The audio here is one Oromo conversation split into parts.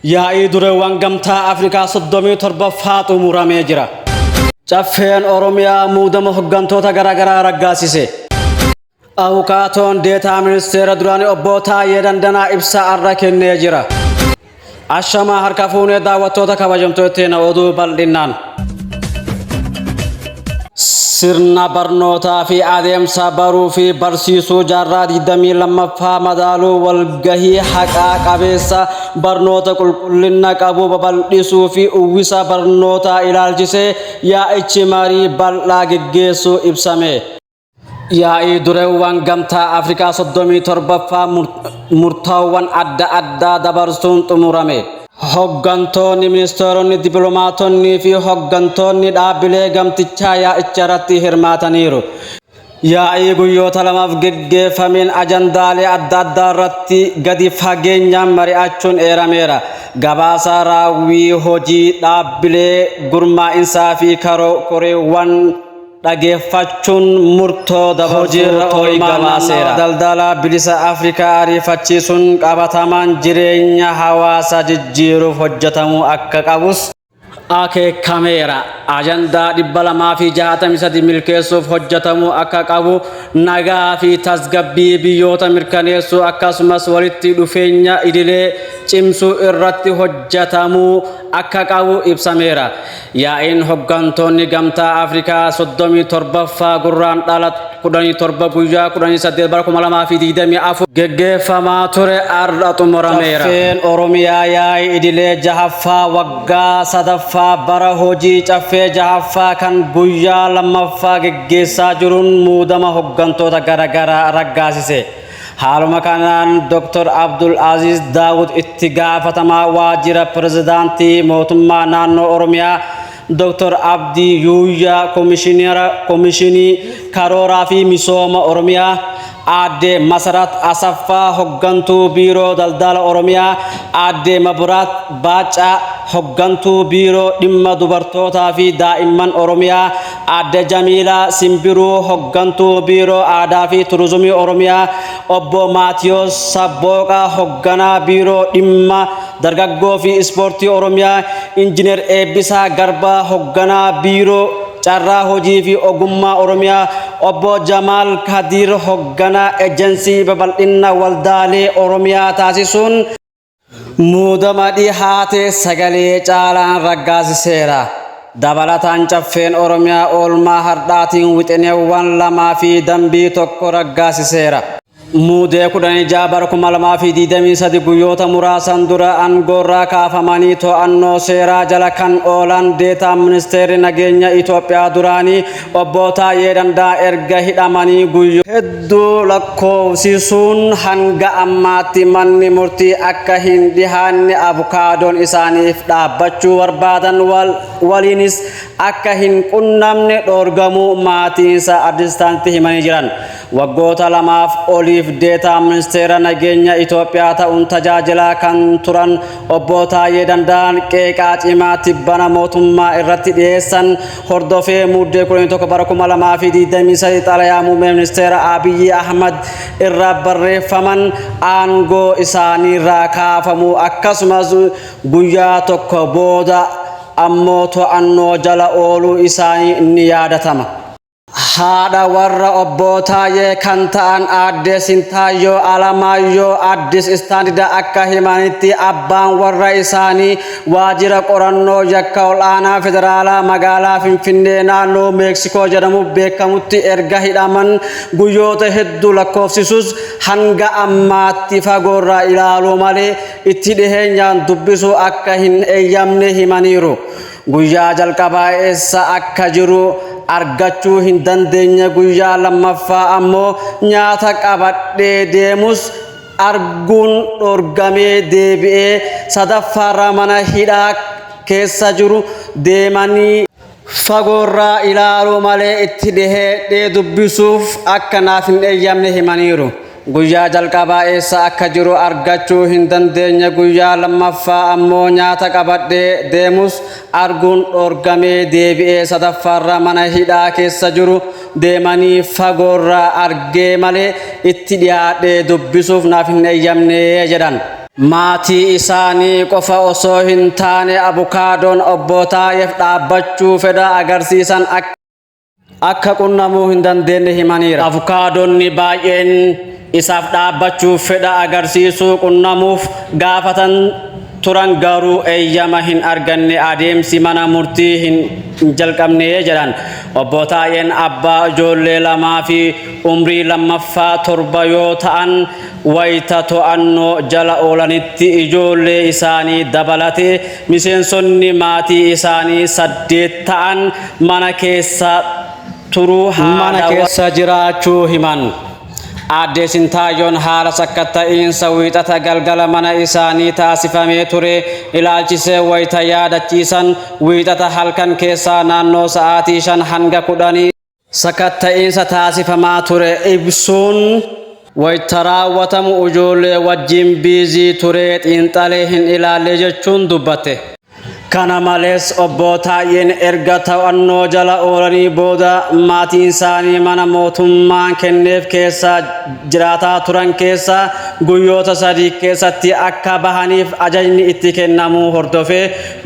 Yaa'ii dureewwan gamtaa Afrikaa 37 xumuramee jira. Caffeen Oromiyaa muudama hooggantoota garaagaraa raggaasise. Abukaatoon deetaa ministeera duraanii obbo Taayee Dandanaa ibsa arra kennee jira. Ashamaa harka fuunee daawwattoota kabajamtoota oduu bal'inaan. Sirna barnootaa fi adeemsa baruu fi barsiisuu jaarraa 22ffaa madaaluu walgahii haqaa qabeessa barnoota qulqullina qabu babal'isuu fi uwwisa barnootaa ilaalchisee yaa'ichi marii bal'aa geggeessuu ibsame. Yaa'ii dureewwan gamtaa Afrikaa 37ffaa murtaawwan adda addaa dabarsuun xumurame. Hooggantoonni ministeeronni dippiloomaatonni fi hooggantoonni dhaabbilee gamtichaa yaa'icha irratti hirmaataniiru. Yaa'ii guyyoota lamaaf geggeeffameen ajandaalee adda addaa irratti gadi fageenyaan mari'achuun eerameera. Gabaasa raawwii hojii dhaabbilee gurmaa'insaa fi koreewwan dhageeffachuun murtoo hojiirra oolmaa daldala bilisa Afrikaa ariifachiisuun qabatamaan jireenya hawaasaa jijjiiruuf hojjetamuu akka qabus akeekameera. Ajandaa 263 milkeessuuf hojjetamuu akka qabu nagaa fi tasgabbii biyyoota mirkaneessuu akkasumas walitti dhufeenya idilee cimsuu irratti hojjetamuu akka qabu ibsameera. Yaa'iin hooggantoonni gamtaa Afrikaa 37ffaa gurraandhala 17 guyyaa 18 bara 2024 geggeeffamaa ture arra xumurameera. Caffeen Oromiyaa yaa'ii idilee jahaffaa waggaa sadaffaa bara hojii caffee jahaffaa kan guyyaa lammaffaa geggeessaa jiruun muudama hooggantoota garaagaraa raggaasise. Haaluma kanaan Dr. Abdul Aziz Daawud itti gaafatamaa waajjira pirezidaantii mootummaa naannoo Oromiyaa, Dr. Abdii Yuuyyaa Komishinii Karooraa fi Misooma Oromiyaa, Aadde Masarat Asaffaa hooggantuu biiroo daldala Oromiyaa, Aadde Maburaat Baacaa hooggantuu biiroo dhimma dubartootaa fi daa'imman Oromiyaa, Aadde Jamiilaa Simbiruu hooggantuu biiroo aadaa fi turizimii Oromiyaa, obbo Maatiyos Sabbooqaa hoogganaa biiroo dhimma dargaggoo fi ispoortii Oromiyaa, Injiinar Eebbisaa Garbaa hoogganaa biiroo carraa hojii fi ogummaa Oromiyaa, obbo Jamaal Kadir hoogganaa ejensii babal'ina waldaalee Oromiyaa taasisuun muudama dhihaate sagalee caalaan raggaasiseera. Dabalataan caffeen Oromiyaa oolmaa hardhaatiin wixinewwan lamaa fi dambii tokko raggaasiseera. Muudee 16 bara 2023 guyyoota muraasan dura aangoorraa kaafamanii to'annoo seeraa jala kan oolan deetaa ministeerri nageenya Itoophiyaa duraanii obbo Taayee Dandanaa erga hidhamanii guyyoota hedduu lakkoofsisuun hanga ammaatti manni murtii akka hin dhihaanne abukaadoon isaaniif dhaabbachuu barbaadan waliinis akka hin qunnamne dhoorgamuu maatiinsa addistaanti himanii jiran. Waggoota lamaaf oliif deetaa ministeera nageenya Itoophiyaa ta'uun tajaajilaa kan turan obbo Taayee Dandanaan qeeqaa cimaa tibbana mootummaa irratti dhiyeessan hordofee muddee 11 bara 2023 xalayaa muummee ministeera Abiyyi Ahmad irraa barreeffaman aangoo isaaniirraa kaafamuu akkasumas guyyaa tokko booda ammoo to'annoo jala ooluu isaanii ni yaadatama. Haadha warra obbo Taayee kan ta'an Aadde Sintaayyoo Alamaayyoo Addis Istaandida akka himanitti abbaan warra isaanii waajjira qorannoo yakka ol'aanaa federaalaa magaalaa Finfinnee naannoo Meeksikoo jedhamuuf beekamutti erga hidhaman guyyoota hedduu lakkoofsisus hanga ammaatti fagoorraa ilaaluu malee itti dhiheenyaan dubbisuu akka hin eeyyamne himaniiru. Guyyaa jalqabaa eessa akka jiru argachuu hin dandeenye guyyaa lammaffaa ammoo nyaata qabadhee deemus arguun dhorgamee deebi'ee sadaffaarra mana hidhaa keessa jiru deemanii fagoorraa ilaaluu malee itti dhihee dubbisuuf akka naaf hin eeyyamne himaniiru. Guyyaa jalqabaa eessa akka jiru argachuu hin dandeenye guyyaa lammaffaa ammoo nyaata qabadhee deemus arguun dhorgamee deebi'ee sadaffaarra mana hidhaa keessa jiru deemanii fagoorraa argee malee itti dhiyaadhee dubbisuuf naaf hin eeyyamne jedhan. maatii isaanii qofa osoo hin taane avokaadoon obbootaa'eef dhaabbachuu fedha agarsiisan akka qunnamuu hin dandeenye himaniira. Avokaadoonni baay'een isaaf dhaabbachuuf fedha agarsiisuu qunnamuuf gaafatan turan garuu eeyyama hin arganne adeemsi mana murtii hin jalqabne jedhan. Obbootaa'een abbaa ijoollee lamaa fi umrii lammaffaa 7 yoo ta'an wayita to'annoo jala oolanitti ijoollee isaanii dabalatee miseensonni maatii isaanii 8 ta'an mana keessa jiraachuu himan. Aadde Sintaayoon haala sakkatta'iinsa wiixata galgala mana isaanii taasifamee ture ilaalchisee wayita yaadachiisan wiixata halkan keessaa naannoo sa'aatii 5 hanga 10 sakkatta'iinsa taasifamaa ture ibsuun wayita raawwatamu ijoollee wajjin biizii ture xiinxalee hin ilaalle jechuun dubbatte. Kana malees obbootaa'een erga to'annoo jala oolanii booda maatiin isaanii mana mootummaan kenneef keessa jiraataa turan keessa guyyoota 3 keessatti akka bahaniif ajajni itti kennamuu hordofee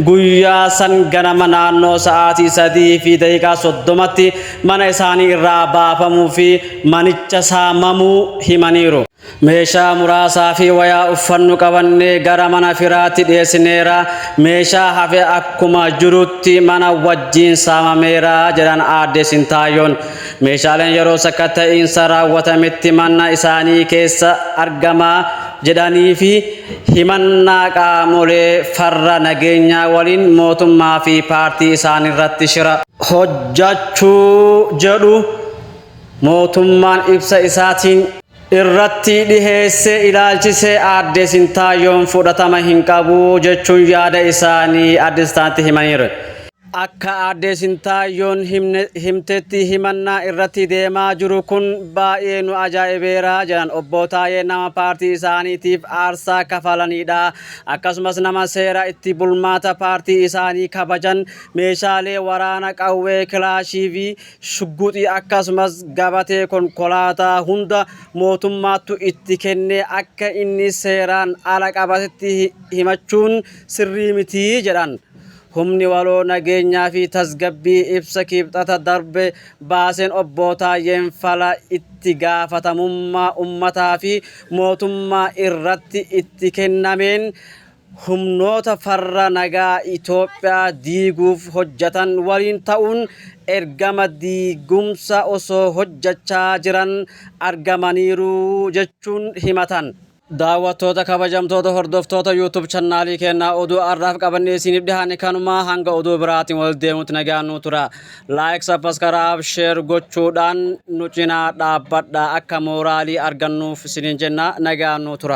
guyyaa san ganama naannoo sa'aatii 3:30tti mana isaanii irraa baafamuu fi manicha saamamuu himaniiru. Meeshaa muraasaa fi wayaa uffannu qabannee gara mana firaatti dhiyeessineera. Meeshaa hafe akkuma jirutti mana wajjiin saamameera jedhan aadde Sintaayoon. Meeshaaleen yeroo sakkatta'iinsa raawwatametti mana isaanii keessa argamaa jedhanii fi himannaa qaamolee farra nageenyaa waliin mootummaa fi paartii isaaniirratti shira hojjachuu jedhu mootummaan ibsa isaatiin irratti dhiheesse ilaalchisee aadde Sintaayoon fudhatama hin qabu jechuun yaada isaanii Addis Standarditti himaniiru. Akka aadde Sintaayoon himtetti himannaa irratti deemaa jiru kun baay'ee nu ajaa'ibeera jedhan. Obbootaa'een nama paartii isaaniitiif aarsaa kafalanidha. Akkasumas nama seera itti bulmaata paartii isaanii kabajan meeshaalee waraana qawwee kilaashii fi shugguxii akkasumas gabatee konkolaataa hunda mootummaattu itti kennee akka inni seeraan ala qabatetti himachuun sirrii miti jedhan. Humni waloo nageenyaa fi tasgabbii ibsa kibxata darbe baaseen obbootaa'een fala itti gaafatamummaa ummataa fi mootummaa irratti itti kennameen humnoota farra nagaa Itoophiyaa diiguuf hojjetan waliin ta'uun ergama diigumsa osoo hojjechaa jiran argamaniiru jechuun himatan. Daawwattoota kabajamtoota hordoftoota YouTube channaalii keenyaa oduu har'aaf qabannee isiniif dhiyaanne kanuma hanga oduu biraatiin wal deemuutti nagaan nu tura. Like, subscribe, share gochuudhaan nu cinaa dhaabbadhaa akka mooraalii argannuuf isiniin jenna nagaan nu tura.